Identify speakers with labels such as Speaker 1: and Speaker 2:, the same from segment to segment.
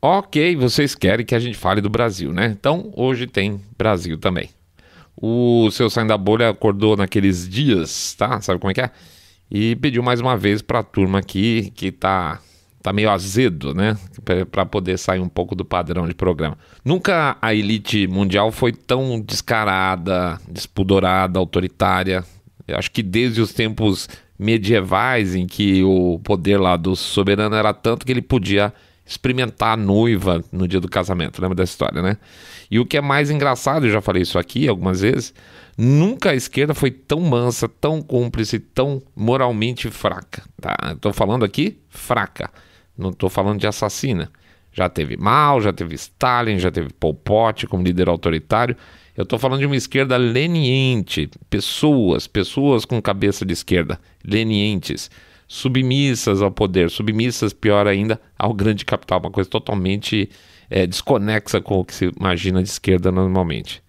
Speaker 1: Ok, vocês querem que a gente fale do Brasil, né? Então, hoje tem Brasil também. O seu Saindo da Bolha acordou naqueles dias, tá? Sabe como é que é? E pediu mais uma vez pra turma aqui, que tá meio azedo, né? Pra poder sair um pouco do padrão de programa. Nunca a elite mundial foi tão descarada, despudorada, autoritária. Eu acho que desde os tempos medievais, em que o poder lá do soberano era tanto que ele podia experimentar a noiva no dia do casamento. Lembra dessa história, né? E o que é mais engraçado, eu já falei isso aqui algumas vezes, nunca a esquerda foi tão mansa, tão cúmplice, tão moralmente fraca, tá? Eu tô falando aqui fraca, não tô falando de assassina. Já teve Mao, já teve Stalin, já teve Pol Pot como líder autoritário. Eu tô falando de uma esquerda leniente, pessoas com cabeça de esquerda, lenientes, submissas ao poder, submissas, pior ainda, ao grande capital, uma coisa totalmente desconexa com o que se imagina de esquerda normalmente.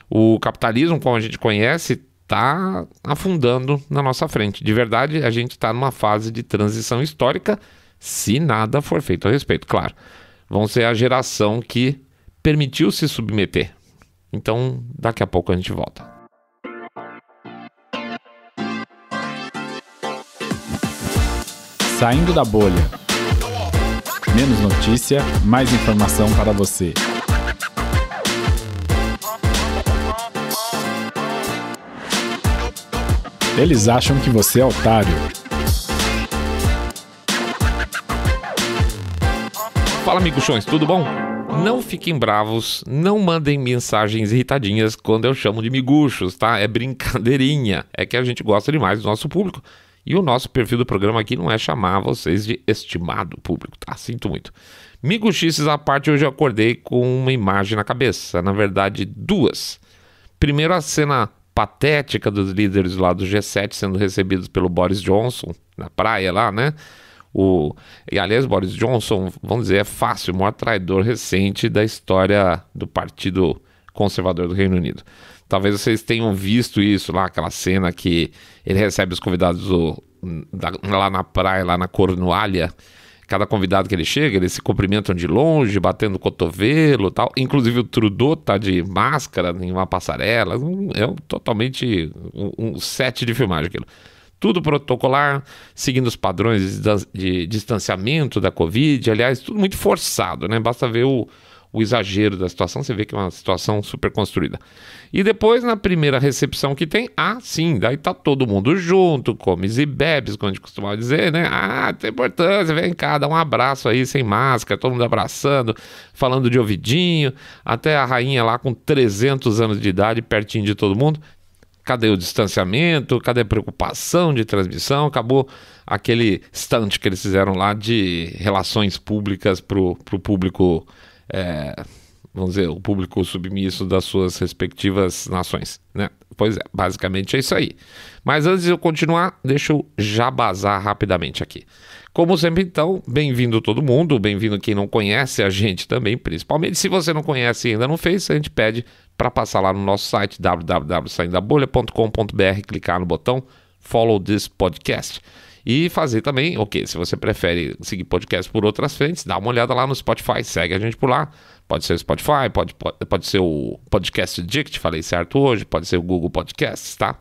Speaker 1: O capitalismo, como a gente conhece, está afundando na nossa frente. De verdade, a gente está numa fase de transição histórica, se nada for feito a respeito. Claro, vão ser a geração que permitiu se submeter. Então, daqui a pouco a gente volta.
Speaker 2: Saindo da bolha. Menos notícia, mais informação para você. Eles acham que você é otário.
Speaker 1: Fala, miguxões, tudo bom? Não fiquem bravos, não mandem mensagens irritadinhas quando eu chamo de miguxos, tá? É brincadeirinha, é que a gente gosta demais do nosso público. E o nosso perfil do programa aqui não é chamar vocês de estimado público, tá? Sinto muito. Miguxices à parte, hoje eu acordei com uma imagem na cabeça. Na verdade, duas. Primeiro, a cena patética dos líderes lá do G7 sendo recebidos pelo Boris Johnson, na praia lá, né? E aliás, Boris Johnson, vamos dizer, é fácil, o maior traidor recente da história do Partido Conservador do Reino Unido. Talvez vocês tenham visto isso lá, aquela cena que ele recebe os convidados lá na praia, lá na Cornualha. Cada convidado que ele chega, eles se cumprimentam de longe, batendo o cotovelo e tal. Inclusive o Trudeau tá de máscara em uma passarela. Totalmente um set de filmagem aquilo. Tudo protocolar, seguindo os padrões de distanciamento da Covid. Aliás, tudo muito forçado, né? Basta ver o exagero da situação, você vê que é uma situação super construída. E depois, na primeira recepção que tem, sim, daí tá todo mundo junto, comes e bebes, como a gente costumava dizer, né? Tem importância, vem cá, dá um abraço aí, sem máscara, todo mundo abraçando, falando de ouvidinho, até a rainha lá com 300 anos de idade, pertinho de todo mundo. Cadê o distanciamento? Cadê a preocupação de transmissão? Acabou aquele stunt que eles fizeram lá de relações públicas pro público, vamos dizer, o público submisso das suas respectivas nações, né? Pois é, basicamente é isso aí. Mas antes de eu continuar, deixa eu jabazar rapidamente aqui. Como sempre, então, bem-vindo todo mundo, bem-vindo quem não conhece a gente também, principalmente se você não conhece e ainda não fez, a gente pede para passar lá no nosso site www.saindabolha.com.br, clicar no botão Follow this podcast e fazer também, se você prefere seguir podcast por outras frentes, dá uma olhada lá no Spotify, segue a gente por lá. Pode ser o Spotify, pode ser o Podcast Addict, falei certo hoje, pode ser o Google Podcasts, tá?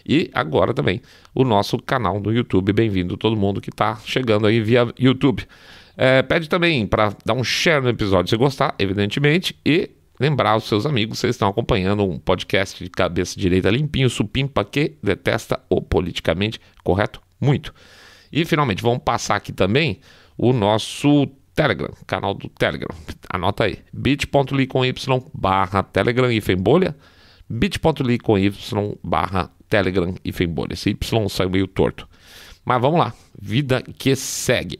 Speaker 1: E agora também o nosso canal do YouTube, bem-vindo todo mundo que está chegando aí via YouTube. Pede também para dar um share no episódio se gostar, evidentemente, e lembrar os seus amigos, vocês estão acompanhando um podcast de cabeça direita limpinho, supimpa, que detesta o politicamente correto muito. E finalmente, vamos passar aqui também o nosso Telegram, canal do Telegram. Anota aí, bit.ly/Telegram-bolha, bit.ly/Telegram-bolha. Esse Y saiu meio torto. Mas vamos lá, vida que segue.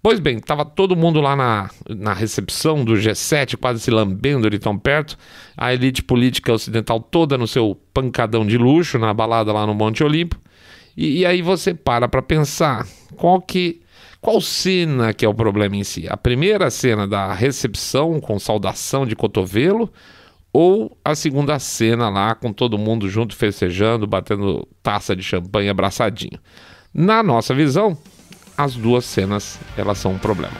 Speaker 1: Pois bem, estava todo mundo lá na recepção do G7, quase se lambendo de tão perto, a elite política ocidental toda no seu pancadão de luxo, na balada lá no Monte Olimpo, e aí você para pensar, qual cena que é o problema em si? A primeira cena da recepção com saudação de cotovelo, ou a segunda cena lá com todo mundo junto festejando, batendo taça de champanhe abraçadinho? Na nossa visão, as duas cenas, elas são um problema.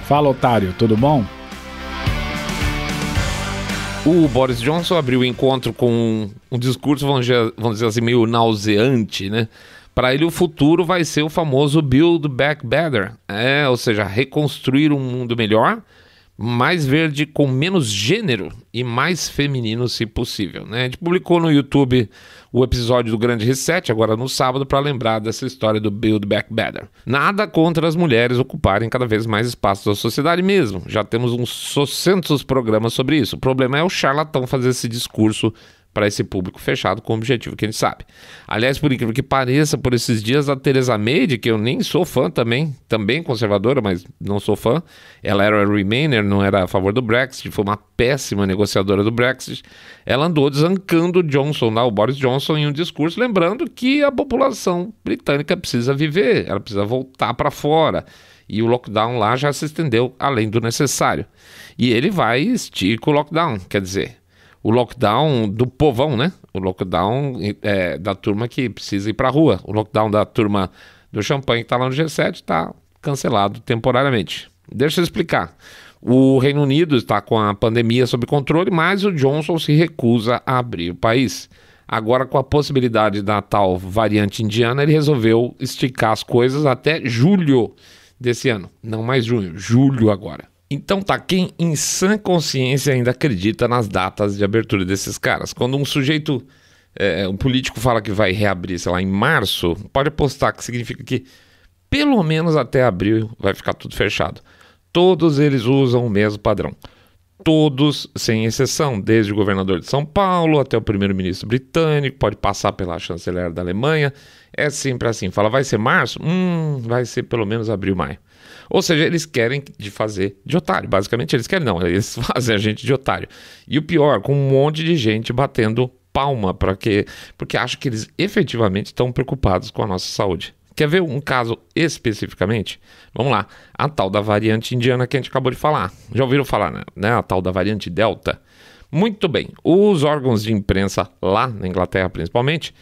Speaker 2: Fala, otário, tudo bom?
Speaker 1: O Boris Johnson abriu o encontro com um discurso, vamos dizer assim, meio nauseante, né? Para ele, o futuro vai ser o famoso Build Back Better, ou seja, reconstruir um mundo melhor, mais verde, com menos gênero e mais feminino, se possível, né? A gente publicou no YouTube o episódio do Grande Reset, agora no sábado, para lembrar dessa história do Build Back Better. Nada contra as mulheres ocuparem cada vez mais espaços da sociedade mesmo. Já temos uns 600 programas sobre isso. O problema é o charlatão fazer esse discurso para esse público fechado com o objetivo que a gente sabe. Aliás, por incrível que pareça, por esses dias a Theresa May, que eu nem sou fã também conservadora, mas não sou fã, ela era Remainer, não era a favor do Brexit, foi uma péssima negociadora do Brexit, ela andou desancando o Johnson, o Boris Johnson, em um discurso, lembrando que a população britânica precisa viver, ela precisa voltar para fora, e o lockdown lá já se estendeu além do necessário. E ele vai e estica o lockdown, quer dizer, o lockdown do povão, né? O lockdown da turma que precisa ir para a rua. O lockdown da turma do champanhe que está lá no G7 está cancelado temporariamente. Deixa eu explicar. O Reino Unido está com a pandemia sob controle, mas o Johnson se recusa a abrir o país. Agora, com a possibilidade da tal variante indiana, ele resolveu esticar as coisas até julho desse ano. Não mais junho, julho agora. Então tá, quem em sã consciência ainda acredita nas datas de abertura desses caras? Quando um sujeito, um político fala que vai reabrir, sei lá, em março, pode apostar que significa que pelo menos até abril vai ficar tudo fechado. Todos eles usam o mesmo padrão. Todos, sem exceção, desde o governador de São Paulo até o primeiro-ministro britânico, pode passar pela chanceler da Alemanha, é sempre assim. Fala, vai ser março? Vai ser pelo menos abril, maio. Ou seja, eles querem fazer de otário. Basicamente, eles querem não, eles fazem a gente de otário. E o pior, com um monte de gente batendo palma, porque acham que eles efetivamente estão preocupados com a nossa saúde. Quer ver um caso especificamente? Vamos lá, a tal da variante indiana que a gente acabou de falar. Já ouviram falar, né? A tal da variante Delta? Muito bem, os órgãos de imprensa lá na Inglaterra principalmente,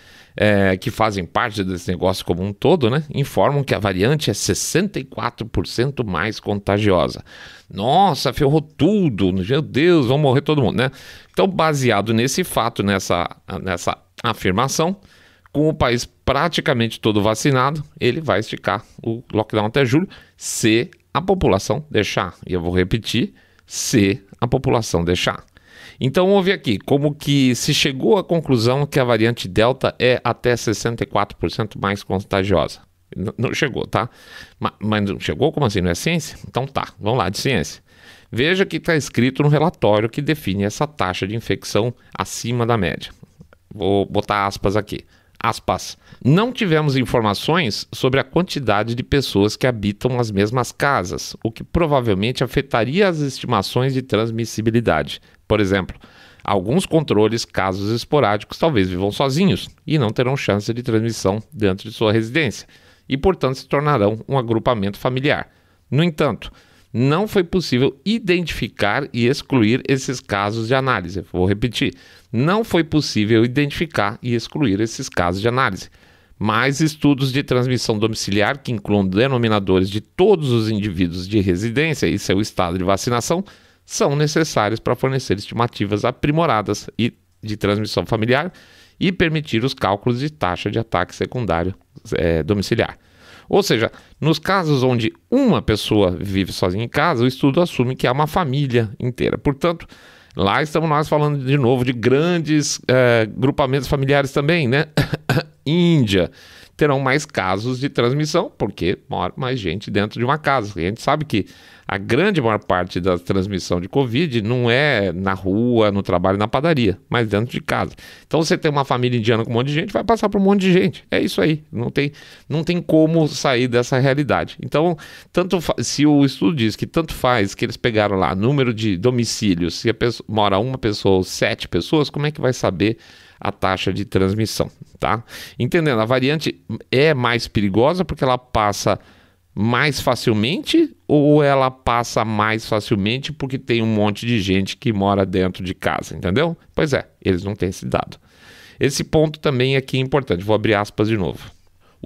Speaker 1: que fazem parte desse negócio como um todo, né, informam que a variante é 64% mais contagiosa. Nossa, ferrou tudo, meu Deus, vão morrer todo mundo, né? Então, baseado nesse fato, nessa afirmação, com o país praticamente todo vacinado, ele vai esticar o lockdown até julho, se a população deixar. E eu vou repetir, se a população deixar. Então, ouve aqui, como que se chegou à conclusão que a variante Delta é até 64% mais contagiosa. Não chegou, tá? Mas não chegou? Como assim? Não é ciência? Então tá, vamos lá, de ciência. Veja que está escrito no relatório que define essa taxa de infecção acima da média. Vou botar aspas aqui. Aspas. Não tivemos informações sobre a quantidade de pessoas que habitam as mesmas casas, o que provavelmente afetaria as estimações de transmissibilidade. Por exemplo, alguns controles, casos esporádicos, talvez vivam sozinhos e não terão chance de transmissão dentro de sua residência e, portanto, se tornarão um agrupamento familiar. No entanto, não foi possível identificar e excluir esses casos de análise. Vou repetir, não foi possível identificar e excluir esses casos de análise. Mais estudos de transmissão domiciliar, que incluam denominadores de todos os indivíduos de residência e seu estado de vacinação, são necessários para fornecer estimativas aprimoradas de transmissão familiar e permitir os cálculos de taxa de ataque secundário domiciliar. Ou seja, nos casos onde uma pessoa vive sozinha em casa, o estudo assume que há uma família inteira. Portanto, lá estamos nós falando de novo de grandes grupamentos familiares também, né? Índia, terão mais casos de transmissão, porque mora mais gente dentro de uma casa. E a gente sabe que a grande maior parte da transmissão de Covid não é na rua, no trabalho, na padaria, mas dentro de casa. Então você tem uma família indiana com um monte de gente, vai passar por um monte de gente. É isso aí, não tem como sair dessa realidade. Então, se o estudo diz que tanto faz que eles pegaram lá número de domicílios, se mora uma pessoa ou 7 pessoas, como é que vai saber a taxa de transmissão, tá? Entendendo, a variante é mais perigosa porque ela passa mais facilmente ou ela passa mais facilmente porque tem um monte de gente que mora dentro de casa, entendeu? Pois é, eles não têm esse dado. Esse ponto também aqui é importante, vou abrir aspas de novo.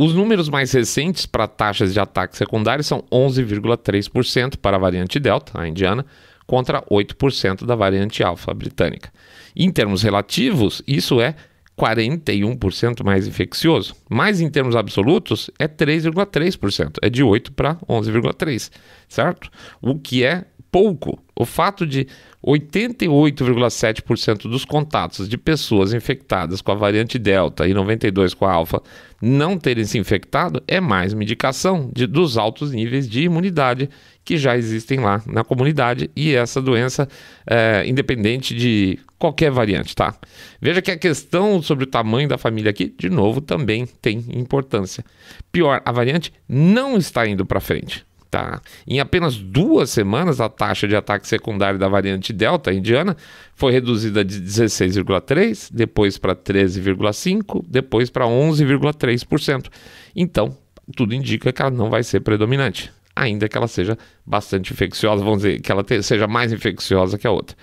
Speaker 1: Os números mais recentes para taxas de ataque secundário são 11,3% para a variante Delta, a indiana, contra 8% da variante Alfa, a britânica. Em termos relativos, isso é 41% mais infeccioso, mas em termos absolutos é 3,3%, é de 8 para 11,3%, certo? O que é pouco. O fato de 88,7% dos contatos de pessoas infectadas com a variante Delta e 92% com a Alfa não terem se infectado é mais uma indicação dos altos níveis de imunidade que já existem lá na comunidade, e essa doença é independente de qualquer variante, tá? Veja que a questão sobre o tamanho da família aqui, de novo, também tem importância. Pior, a variante não está indo para frente. Tá. Em apenas 2 semanas, a taxa de ataque secundário da variante Delta indiana foi reduzida de 16,3%, depois para 13,5%, depois para 11,3%. Então, tudo indica que ela não vai ser predominante, ainda que ela seja bastante infecciosa, vamos dizer, que ela seja mais infecciosa que a outra.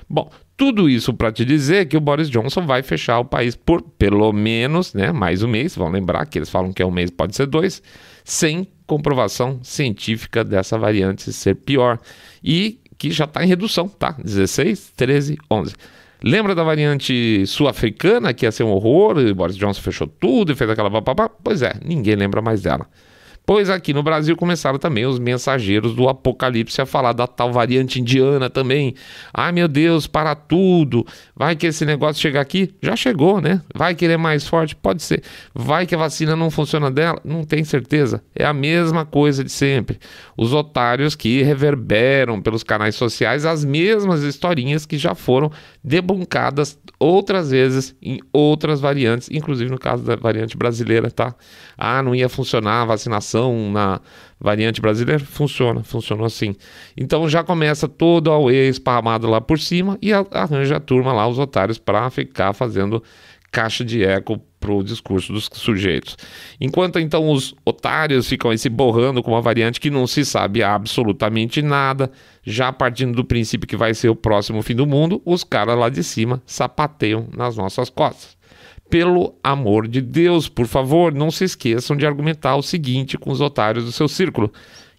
Speaker 1: Bom, tudo isso para te dizer que o Boris Johnson vai fechar o país por pelo menos, né, mais um mês. Vão lembrar que eles falam que é um mês, pode ser 2, sem comprovação científica dessa variante ser pior, e que já está em redução, tá? 16, 13, 11. Lembra da variante sul-africana, que ia ser um horror, e Boris Johnson fechou tudo e fez aquela papapá? Pois é, ninguém lembra mais dela. Pois aqui no Brasil começaram também os mensageiros do apocalipse a falar da tal variante indiana também. Ai meu Deus, para tudo. Vai que esse negócio chega aqui? Já chegou, né? Vai que ele é mais forte? Pode ser. Vai que a vacina não funciona dela? Não tem certeza. É a mesma coisa de sempre. Os otários que reverberam pelos canais sociais as mesmas historinhas que já foram debuncadas outras vezes em outras variantes, inclusive no caso da variante brasileira, tá? Ah, não ia funcionar a vacinação na variante brasileira? Funcionou assim. Então já começa todo o Aue esparramado lá por cima e arranja a turma lá, os otários, para ficar fazendo caixa de eco pro discurso dos sujeitos. Enquanto então os otários ficam aí se borrando com uma variante que não se sabe absolutamente nada, já partindo do princípio que vai ser o próximo fim do mundo, os caras lá de cima sapateiam nas nossas costas. Pelo amor de Deus, por favor, não se esqueçam de argumentar o seguinte com os otários do seu círculo.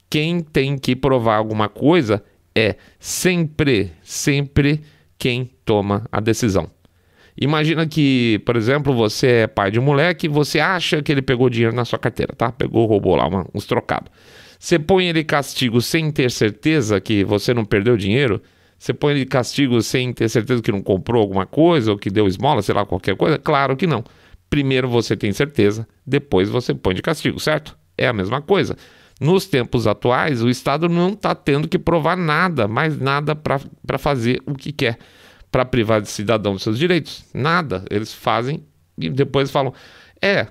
Speaker 1: Quem tem que provar alguma coisa é sempre quem toma a decisão. Imagina que, por exemplo, você é pai de um moleque e você acha que ele pegou dinheiro na sua carteira, tá? Roubou lá uns trocados. Você põe ele em castigo sem ter certeza que você não perdeu dinheiro? Você põe ele em castigo sem ter certeza que não comprou alguma coisa ou que deu esmola, sei lá, qualquer coisa? Claro que não. Primeiro você tem certeza, depois você põe de castigo, certo? É a mesma coisa. Nos tempos atuais, o Estado não está tendo que provar nada, mais nada para fazer o que quer, para privar de cidadão dos seus direitos. Nada. Eles fazem e depois falam,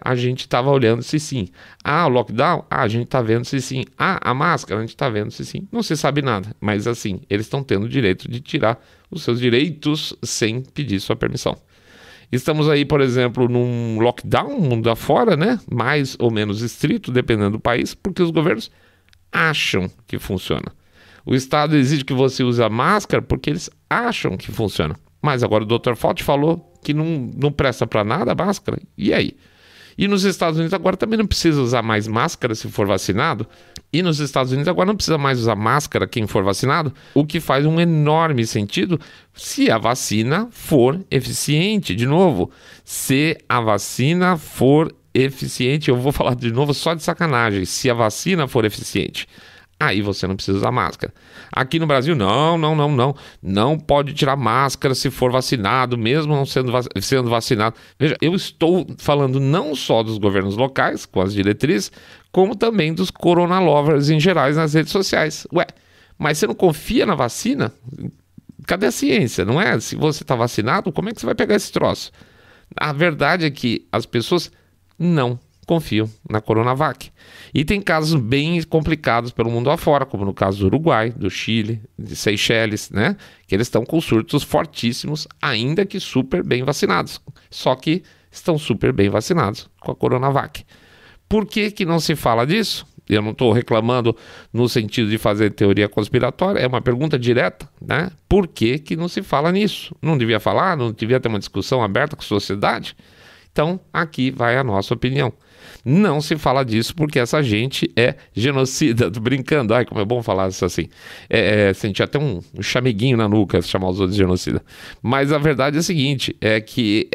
Speaker 1: a gente estava olhando se sim. Ah, o lockdown? Ah, a gente está vendo se sim. Ah, a máscara? A gente está vendo se sim. Não se sabe nada, mas assim, eles estão tendo o direito de tirar os seus direitos sem pedir sua permissão. Estamos aí, por exemplo, num lockdown mundo afora, né? Mais ou menos estrito, dependendo do país, porque os governos acham que funciona. O Estado exige que você use a máscara porque eles acham que funciona. Mas agora o Dr. Fauci falou que não presta para nada a máscara. E aí? E nos Estados Unidos agora também não precisa usar mais máscara se for vacinado. E nos Estados Unidos agora não precisa mais usar máscara quem for vacinado, o que faz um enorme sentido se a vacina for eficiente. De novo, se a vacina for eficiente, eu vou falar de novo só de sacanagem, se a vacina for eficiente, aí você não precisa usar máscara. Aqui no Brasil, não pode tirar máscara se for vacinado, mesmo não sendo vacinado. Veja, eu estou falando não só dos governos locais, com as diretrizes, como também dos corona lovers em geral nas redes sociais. Ué, mas você não confia na vacina? Cadê a ciência, não é? Se você está vacinado, como é que você vai pegar esse troço? A verdade é que as pessoas não confiam na Coronavac. E tem casos bem complicados pelo mundo afora, como no caso do Uruguai, do Chile, de Seychelles, né? Que eles estão com surtos fortíssimos, ainda que super bem vacinados. Só que estão super bem vacinados com a Coronavac. Por que não se fala disso? Eu não estou reclamando no sentido de fazer teoria conspiratória, é uma pergunta direta, né? Por que não se fala nisso? Não devia falar? Não devia ter uma discussão aberta com a sociedade? Então, aqui vai a nossa opinião. Não se fala disso porque essa gente é genocida. Tô brincando, ai, como é bom falar isso assim. Sentir até um chameguinho na nuca chamar os outros de genocida. Mas a verdade é a seguinte, é que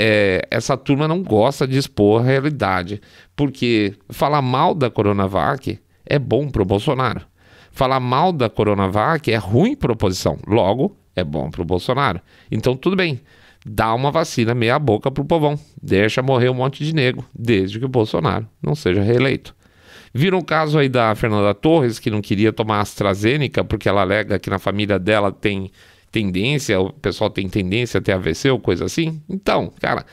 Speaker 1: essa turma não gosta de expor a realidade. Porque falar mal da Coronavac é bom pro Bolsonaro. Falar mal da Coronavac é ruim para a oposição. Logo, é bom para o Bolsonaro. Então, tudo bem. Dá uma vacina meia boca pro povão. Deixa morrer um monte de nego, desde que o Bolsonaro não seja reeleito. Viram o caso aí da Fernanda Torres, que não queria tomar AstraZeneca porque ela alega que na família dela tem tendência, o pessoal tem tendência a ter AVC ou coisa assim? Então, cara,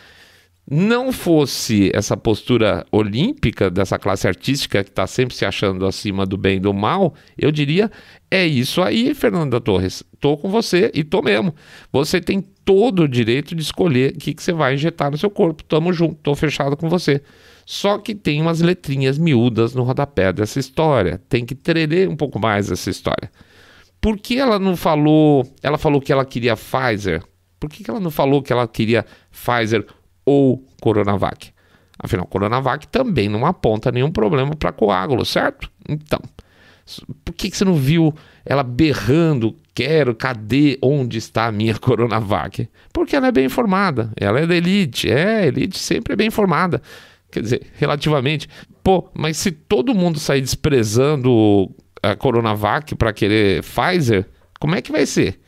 Speaker 1: não fosse essa postura olímpica dessa classe artística que está sempre se achando acima do bem e do mal, eu diria, é isso aí, Fernanda Torres. Tô com você e tô mesmo. Você tem todo o direito de escolher o que você vai injetar no seu corpo. Tamo junto, tô fechado com você. Só que tem umas letrinhas miúdas no rodapé dessa história. Tem que tremer um pouco mais essa história. Por que ela não falou... Ela falou que ela queria Pfizer. Por que ela não falou que ela queria Pfizer ou Coronavac? Afinal, Coronavac também não aponta nenhum problema para coágulo, certo? Então, por que você não viu ela berrando, cadê, onde está a minha Coronavac? Porque ela é bem informada, ela é da elite, elite sempre é bem informada. Quer dizer, relativamente. Pô, mas se todo mundo sair desprezando a Coronavac para querer Pfizer, como é que vai ser?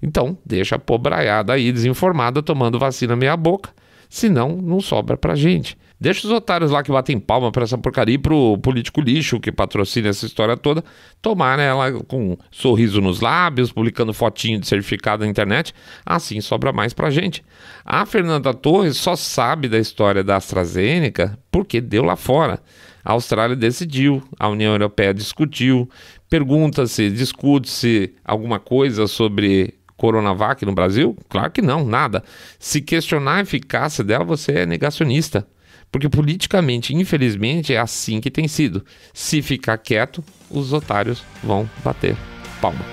Speaker 1: Então, deixa a pobraiada aí desinformada tomando vacina meia boca. Senão, não sobra pra gente. Deixa os otários lá que batem palma pra essa porcaria e pro político lixo que patrocina essa história toda tomar ela com um sorriso nos lábios, publicando fotinho de certificado na internet. Assim sobra mais pra gente. A Fernanda Torres só sabe da história da AstraZeneca porque deu lá fora. A Austrália decidiu, a União Europeia discutiu, pergunta-se, discute-se alguma coisa sobre Coronavac no Brasil? Claro que não, nada. Se questionar a eficácia dela, você é negacionista. Porque politicamente, infelizmente, é assim que tem sido. Se ficar quieto, os otários vão bater palma.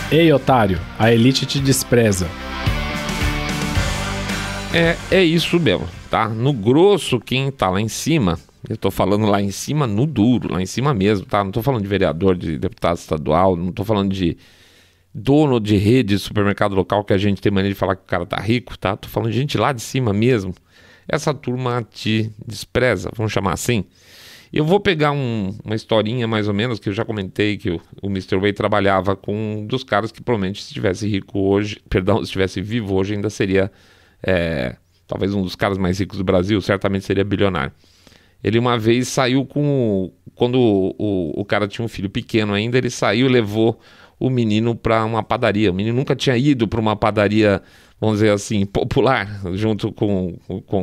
Speaker 2: Ei, otário, a elite te despreza.
Speaker 1: É isso mesmo, tá? No grosso, quem tá lá em cima... Eu tô falando lá em cima no duro, lá em cima mesmo, tá? Não tô falando de vereador, de deputado estadual, não tô falando de dono de rede de supermercado local que a gente tem mania de falar que o cara tá rico, tá? Tô falando de gente lá de cima mesmo. Essa turma te despreza, vamos chamar assim. Eu vou pegar uma historinha mais ou menos, que eu já comentei que o Mr. Way trabalhava com um dos caras que provavelmente se estivesse rico hoje, se estivesse vivo hoje ainda seria talvez um dos caras mais ricos do Brasil, certamente seria bilionário. Ele uma vez saiu quando o cara tinha um filho pequeno ainda, ele saiu e levou o menino para uma padaria. O menino nunca tinha ido para uma padaria, vamos dizer assim, popular, junto com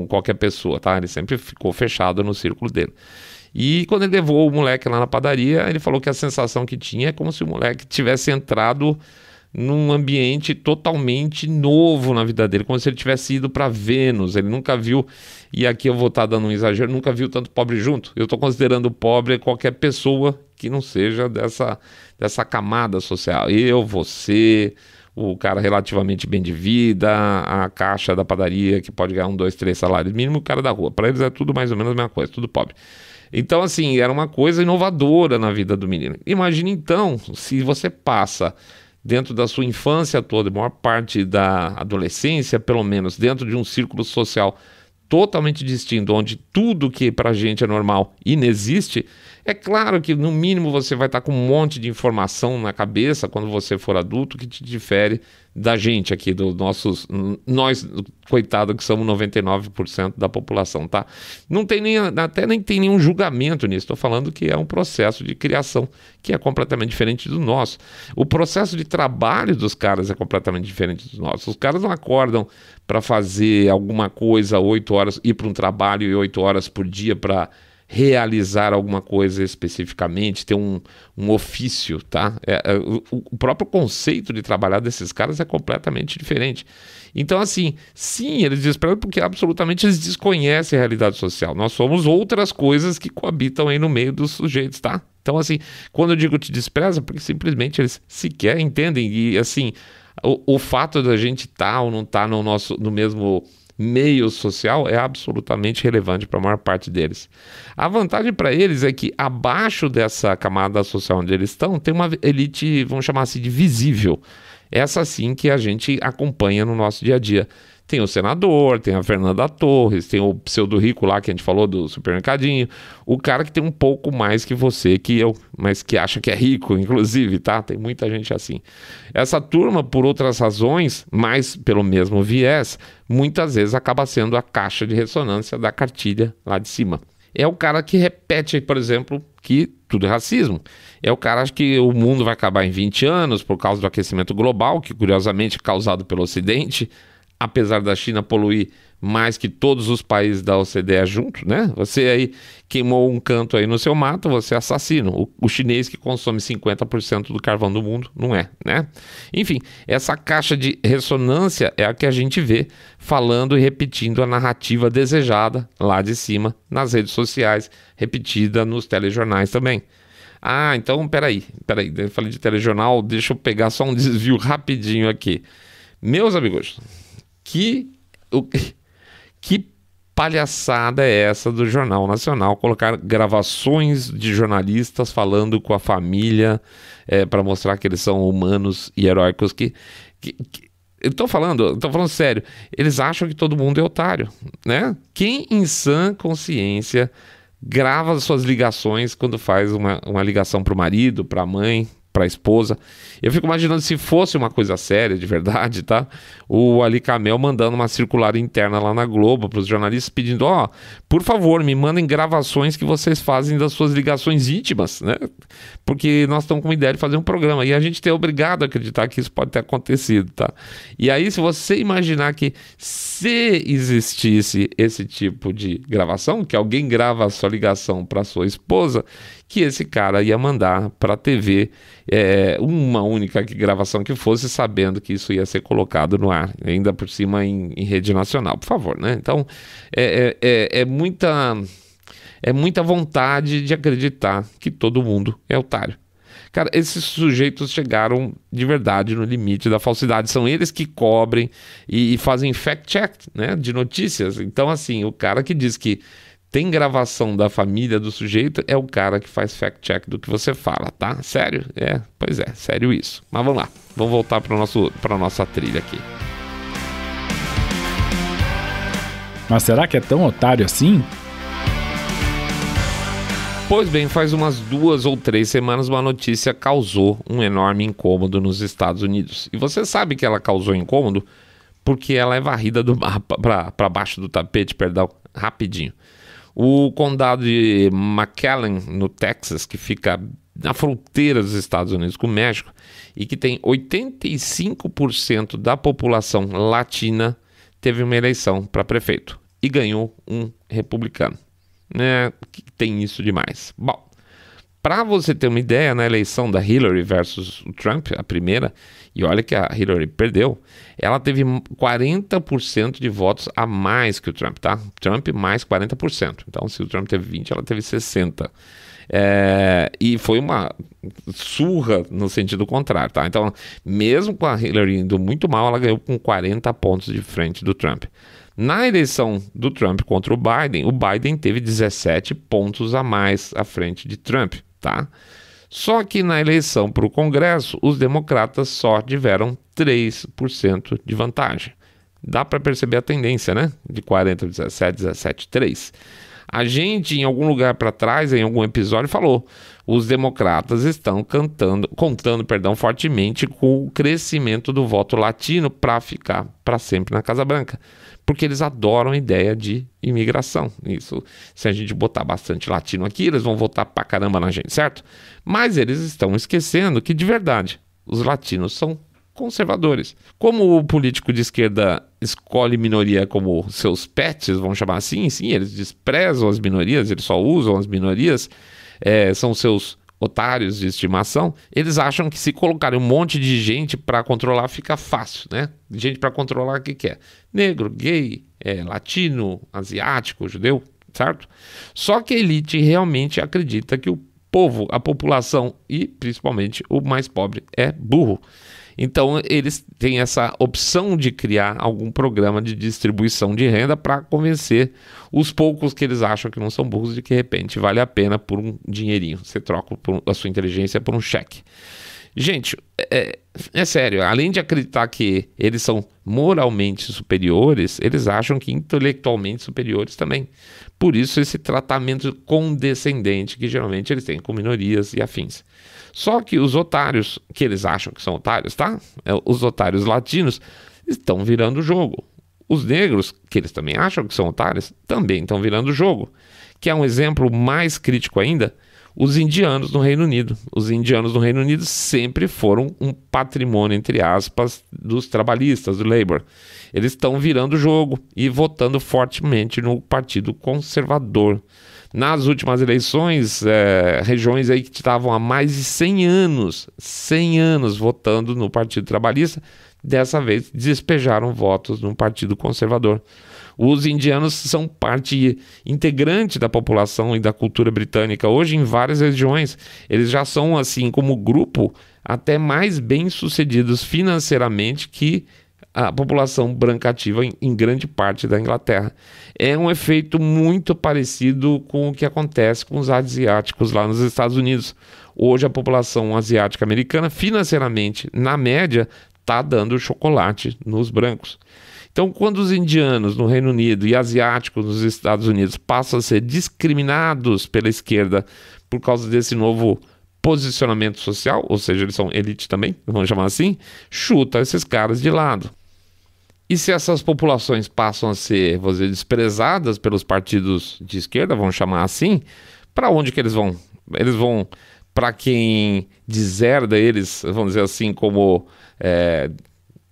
Speaker 1: qualquer pessoa, tá? Ele sempre ficou fechado no círculo dele. E quando ele levou o moleque lá na padaria, ele falou que a sensação que tinha é como se o moleque tivesse entrado num ambiente totalmente novo na vida dele, como se ele tivesse ido para Vênus. Ele nunca viu, e aqui eu vou estar dando um exagero, nunca viu tanto pobre junto. Eu estou considerando pobre qualquer pessoa que não seja dessa camada social. Eu, você, o cara relativamente bem de vida, a caixa da padaria que pode ganhar 1, 2, 3 salários mínimo, o cara da rua. Para eles é tudo mais ou menos a mesma coisa, tudo pobre. Então, assim, era uma coisa inovadora na vida do menino. Imagine então, se você passa dentro da sua infância toda, a maior parte da adolescência, pelo menos, dentro de um círculo social totalmente distinto, onde tudo que pra gente é normal inexiste, é claro que no mínimo você vai estar com um monte de informação na cabeça quando você for adulto que te difere da gente aqui, nós, coitado, que somos 99% da população, tá? Não tem nem tem nenhum julgamento nisso, estou falando que é um processo de criação que é completamente diferente do nosso. O processo de trabalho dos caras é completamente diferente do nosso. Os caras não acordam para fazer alguma coisa 8 horas, ir para um trabalho e 8 horas por dia para realizar alguma coisa especificamente, ter um ofício, tá? O próprio conceito de trabalhar desses caras é completamente diferente. Então, assim, sim, eles desprezam porque absolutamente eles desconhecem a realidade social. Nós somos outras coisas que coabitam aí no meio dos sujeitos, tá? Então, assim, quando eu digo te despreza, porque simplesmente eles sequer entendem e, assim, o fato da gente estar ou não estar no mesmo meio social é absolutamente relevante para a maior parte deles. A vantagem para eles é que abaixo dessa camada social onde eles estão, tem uma elite, vamos chamar assim, de visível. Essa sim que a gente acompanha no nosso dia a dia. Tem o senador, tem a Fernanda Torres, tem o pseudo-rico lá que a gente falou do supermercadinho, o cara que tem um pouco mais que você, que eu, mas que acha que é rico, inclusive, tá? Tem muita gente assim. Essa turma, por outras razões, mas pelo mesmo viés, muitas vezes acaba sendo a caixa de ressonância da cartilha lá de cima. É o cara que repete, por exemplo, que tudo é racismo. É o cara que o mundo vai acabar em 20 anos por causa do aquecimento global, que curiosamente é causado pelo Ocidente, apesar da China poluir mais que todos os países da OCDE junto, né? Você aí queimou um canto aí no seu mato, você é assassino. O chinês que consome 50% do carvão do mundo não é, né? Enfim, essa caixa de ressonância é a que a gente vê falando e repetindo a narrativa desejada lá de cima nas redes sociais, repetida nos telejornais também. Ah, então peraí, eu falei de telejornal, deixa eu pegar só um desvio rapidinho aqui. Meus amigos, que palhaçada é essa do Jornal Nacional colocar gravações de jornalistas falando com a família para mostrar que eles são humanos e heróicos eu tô falando sério, eles acham que todo mundo é otário, né? Quem em sã consciência grava suas ligações quando faz uma ligação pro marido, pra mãe, pra esposa? Eu fico imaginando se fosse uma coisa séria, de verdade, tá? O Ali Kamel mandando uma circular interna lá na Globo para os jornalistas pedindo, por favor, me mandem gravações que vocês fazem das suas ligações íntimas, né? Porque nós estamos com uma ideia de fazer um programa e a gente é obrigado a acreditar que isso pode ter acontecido, tá? E aí, se você imaginar que se existisse esse tipo de gravação, que alguém grava a sua ligação para sua esposa, que esse cara ia mandar para a TV uma única gravação que fosse, sabendo que isso ia ser colocado no ar, ainda por cima em rede nacional, por favor, né? Então, é muita vontade de acreditar que todo mundo é otário. Cara, esses sujeitos chegaram de verdade no limite da falsidade. São eles que cobrem e fazem fact-check, né, de notícias. Então, assim, o cara que diz que tem gravação da família do sujeito é o cara que faz fact-check do que você fala, tá? Sério? Pois é, sério isso. Mas vamos lá, vamos voltar para a nossa trilha aqui.
Speaker 2: Mas será que é tão otário assim?
Speaker 1: Pois bem, faz umas 2 ou 3 semanas uma notícia causou um enorme incômodo nos Estados Unidos. E você sabe que ela causou incômodo porque ela é varrida do mapa para baixo do tapete, rapidinho. O condado de McAllen, no Texas, que fica na fronteira dos Estados Unidos com o México e que tem 85% da população latina, teve uma eleição para prefeito e ganhou um republicano. Que tem isso demais. Bom, para você ter uma ideia, na eleição da Hillary versus o Trump, a primeira, e olha que a Hillary perdeu, ela teve 40% de votos a mais que o Trump, tá? Trump mais 40%. Então, se o Trump teve 20, ela teve 60%. E foi uma surra no sentido contrário, tá? Então, mesmo com a Hillary indo muito mal, ela ganhou com 40 pontos de frente do Trump. Na eleição do Trump contra o Biden teve 17 pontos a mais à frente de Trump, tá? Só que na eleição para o Congresso, os democratas só tiveram 3% de vantagem. Dá para perceber a tendência, né? De 40, 17, 17, 3. A gente, em algum lugar para trás, em algum episódio, falou: os democratas estão contando fortemente com o crescimento do voto latino para ficar para sempre na Casa Branca. Porque eles adoram a ideia de imigração. Isso, se a gente botar bastante latino aqui, eles vão votar pra caramba na gente, certo? Mas eles estão esquecendo que, de verdade, os latinos são conservadores. Como o político de esquerda escolhe minoria como seus pets, vamos chamar assim, sim, eles desprezam as minorias, eles só usam as minorias, são seus otários de estimação. Eles acham que se colocarem um monte de gente para controlar fica fácil, né? Gente para controlar o que é? Negro, gay, latino, asiático, judeu, certo? Só que a elite realmente acredita que o povo, a população e principalmente o mais pobre é burro. Então, eles têm essa opção de criar algum programa de distribuição de renda para convencer os poucos que eles acham que não são burros de que, de repente, vale a pena por um dinheirinho. Você troca a sua inteligência por um cheque. Gente, é sério, além de acreditar que eles são moralmente superiores, eles acham que intelectualmente superiores também. Por isso esse tratamento condescendente que geralmente eles têm com minorias e afins. Só que os otários, que eles acham que são otários, tá? Os otários latinos estão virando o jogo. Os negros, que eles também acham que são otários, também estão virando o jogo. Que é um exemplo mais crítico ainda, os indianos no Reino Unido. Os indianos no Reino Unido sempre foram um patrimônio, entre aspas, dos trabalhistas, do Labour. Eles estão virando o jogo e votando fortemente no Partido Conservador. Nas últimas eleições, regiões aí que estavam há mais de 100 anos votando no Partido Trabalhista, dessa vez despejaram votos no Partido Conservador. Os indianos são parte integrante da população e da cultura britânica. Hoje, em várias regiões, eles já são, assim, como grupo, até mais bem-sucedidos financeiramente que a população branca ativa em grande parte da Inglaterra. É um efeito muito parecido com o que acontece com os asiáticos lá nos Estados Unidos. Hoje, a população asiática americana, financeiramente, na média, está dando chocolate nos brancos. Então, quando os indianos no Reino Unido e asiáticos nos Estados Unidos passam a ser discriminados pela esquerda por causa desse novo posicionamento social, ou seja, eles são elite também, vamos chamar assim, chuta esses caras de lado. E se essas populações passam a ser, vamos dizer, desprezadas pelos partidos de esquerda, vamos chamar assim, para onde que eles vão? Eles vão para quem deserda eles, vamos dizer assim, como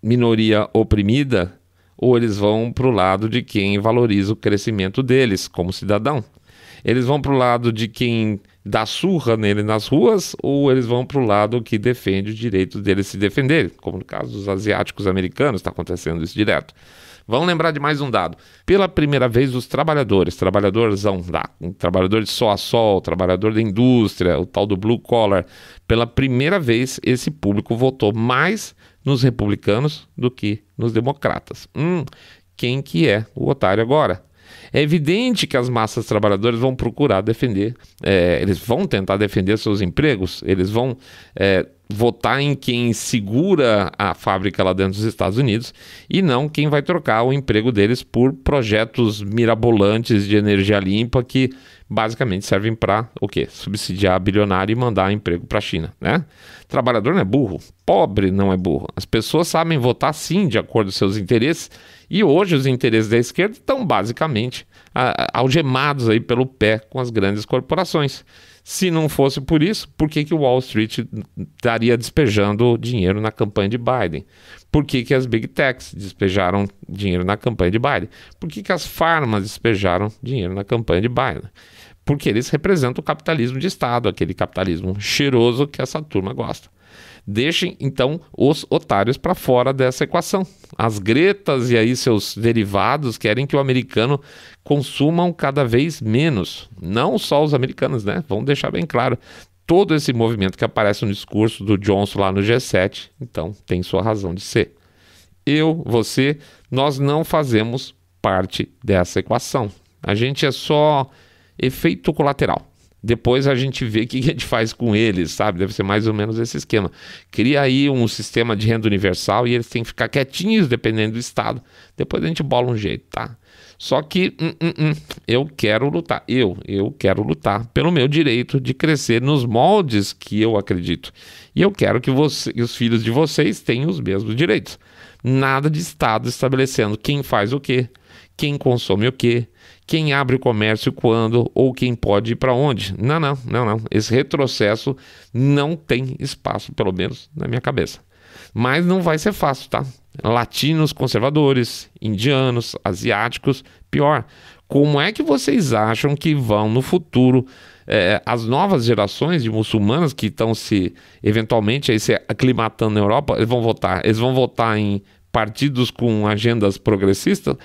Speaker 1: minoria oprimida, ou eles vão para o lado de quem valoriza o crescimento deles como cidadão? Eles vão para o lado de quem dá surra nele nas ruas, ou eles vão para o lado que defende o direito deles se defender, como no caso dos asiáticos americanos, está acontecendo isso direto. Vamos lembrar de mais um dado. Pela primeira vez, os trabalhadores de sol a sol, trabalhador da indústria, o tal do blue collar, pela primeira vez esse público votou mais nos republicanos do que nos democratas. Quem que é o otário agora? É evidente que as massas trabalhadoras vão procurar defender, eles vão tentar defender seus empregos, eles vão votar em quem segura a fábrica lá dentro dos Estados Unidos e não quem vai trocar o emprego deles por projetos mirabolantes de energia limpa que basicamente servem para o quê? Subsidiar bilionário e mandar emprego para a China, né? Trabalhador não é burro, pobre não é burro. As pessoas sabem votar sim de acordo com seus interesses e hoje os interesses da esquerda estão basicamente algemados aí pelo pé com as grandes corporações. Se não fosse por isso, por que o Wall Street estaria despejando dinheiro na campanha de Biden? Por que as Big Techs despejaram dinheiro na campanha de Biden? Por que as farmas despejaram dinheiro na campanha de Biden? Porque eles representam o capitalismo de Estado, aquele capitalismo cheiroso que essa turma gosta. Deixem, então, os otários para fora dessa equação. As gretas e aí seus derivados querem que o americano consumam cada vez menos. Não só os americanos, né? Vamos deixar bem claro. Todo esse movimento que aparece no discurso do Johnson lá no G7, então, tem sua razão de ser. Você, nós não fazemos parte dessa equação. A gente é só efeito colateral. Depois a gente vê o que a gente faz com eles, sabe? Deve ser mais ou menos esse esquema. Cria aí um sistema de renda universal e eles têm que ficar quietinhos dependendo do estado. Depois a gente bola um jeito, tá? Só que eu quero lutar. Eu quero lutar pelo meu direito de crescer nos moldes que eu acredito. E eu quero que os filhos de vocês tenham os mesmos direitos. Nada de estado estabelecendo quem faz o quê, quem consome o quê, quem abre o comércio quando ou quem pode ir para onde. Não. Esse retrocesso não tem espaço, pelo menos na minha cabeça. Mas não vai ser fácil, tá? Latinos conservadores, indianos, asiáticos, pior. Como é que vocês acham que vão no futuro as novas gerações de muçulmanos que estão eventualmente aí se aclimatando na Europa, eles vão votar em partidos com agendas progressistas?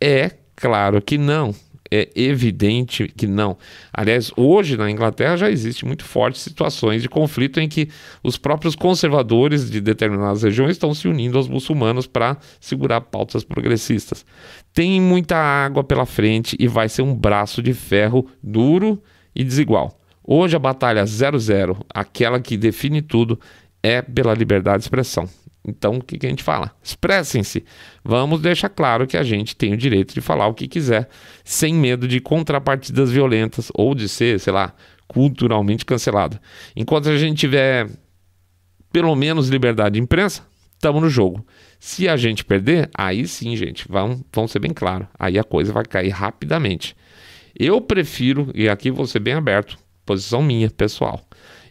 Speaker 1: É claro que não. É evidente que não. Aliás, hoje na Inglaterra já existe muito fortes situações de conflito em que os próprios conservadores de determinadas regiões estão se unindo aos muçulmanos para segurar pautas progressistas. Tem muita água pela frente e vai ser um braço de ferro duro e desigual. Hoje a batalha 0-0, aquela que define tudo, é pela liberdade de expressão. Então, o que a gente fala? Expressem-se. Vamos deixar claro que a gente tem o direito de falar o que quiser, sem medo de contrapartidas violentas ou de ser, sei lá, culturalmente cancelado. Enquanto a gente tiver pelo menos liberdade de imprensa, estamos no jogo. Se a gente perder, aí sim, gente, vamos ser bem claro. Aí a coisa vai cair rapidamente. Eu prefiro, e aqui vou ser bem aberto, posição minha, pessoal.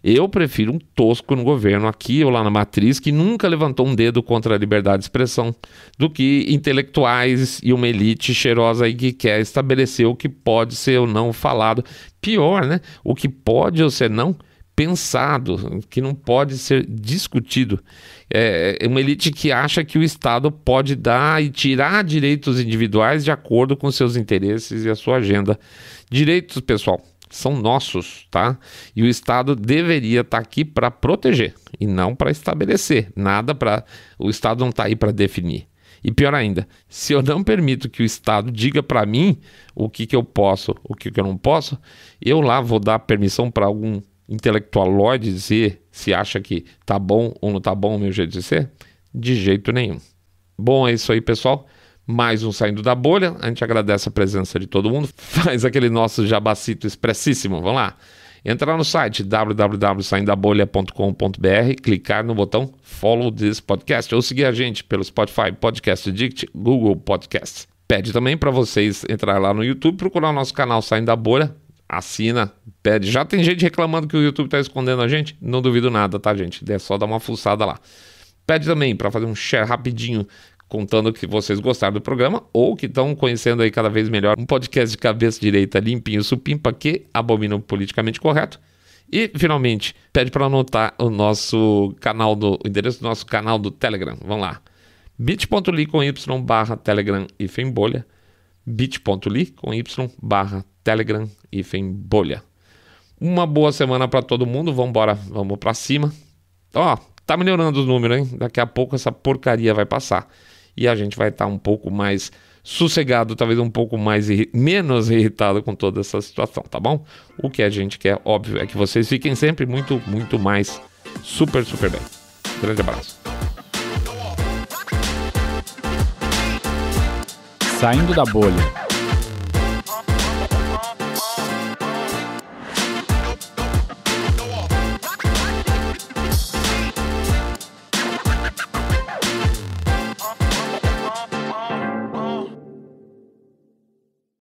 Speaker 1: Eu prefiro um tosco no governo aqui ou lá na matriz que nunca levantou um dedo contra a liberdade de expressão do que intelectuais e uma elite cheirosa aí que quer estabelecer o que pode ser ou não falado. Pior, né? O que pode ou ser não pensado, que não pode ser discutido. É uma elite que acha que o Estado pode dar e tirar direitos individuais de acordo com seus interesses e a sua agenda. Direitos, pessoal, são nossos, tá? E o Estado deveria estar aqui para proteger e não para estabelecer. O Estado não está aí para definir. E pior ainda, se eu não permito que o Estado diga para mim o que eu posso, o que eu não posso, eu lá vou dar permissão para algum intelectualoide dizer se acha que tá bom ou não tá bom o meu jeito de ser? De jeito nenhum. Bom, é isso aí, pessoal. Mais um Saindo da Bolha. A gente agradece a presença de todo mundo. Faz aquele nosso jabacito expressíssimo. Vamos lá. Entrar no site www.saindabolha.com.br, clicar no botão Follow this podcast ou seguir a gente pelo Spotify, Podcast Addict, Google Podcasts. Pede também para vocês entrar lá no YouTube, procurar o nosso canal Saindo da Bolha. Assina, pede. Já tem gente reclamando que o YouTube está escondendo a gente? Não duvido nada, tá, gente? É só dar uma fuçada lá. Pede também para fazer um share rapidinho, contando que vocês gostaram do programa ou que estão conhecendo aí cada vez melhor um podcast de cabeça direita, limpinho, supimpa, que abomina o politicamente correto. E, finalmente, pede para anotar o endereço do nosso canal do Telegram. Vamos lá. bit.ly/Telegram-bolha. bit.ly/Telegram-bolha. Uma boa semana para todo mundo. Vamos para cima. Tá melhorando os números, hein? Daqui a pouco essa porcaria vai passar e a gente vai estar um pouco mais sossegado, talvez um pouco menos irritado com toda essa situação, tá bom? O que a gente quer, óbvio, é que vocês fiquem sempre muito, muito mais super, super bem. Grande abraço.
Speaker 2: Saindo da Bolha.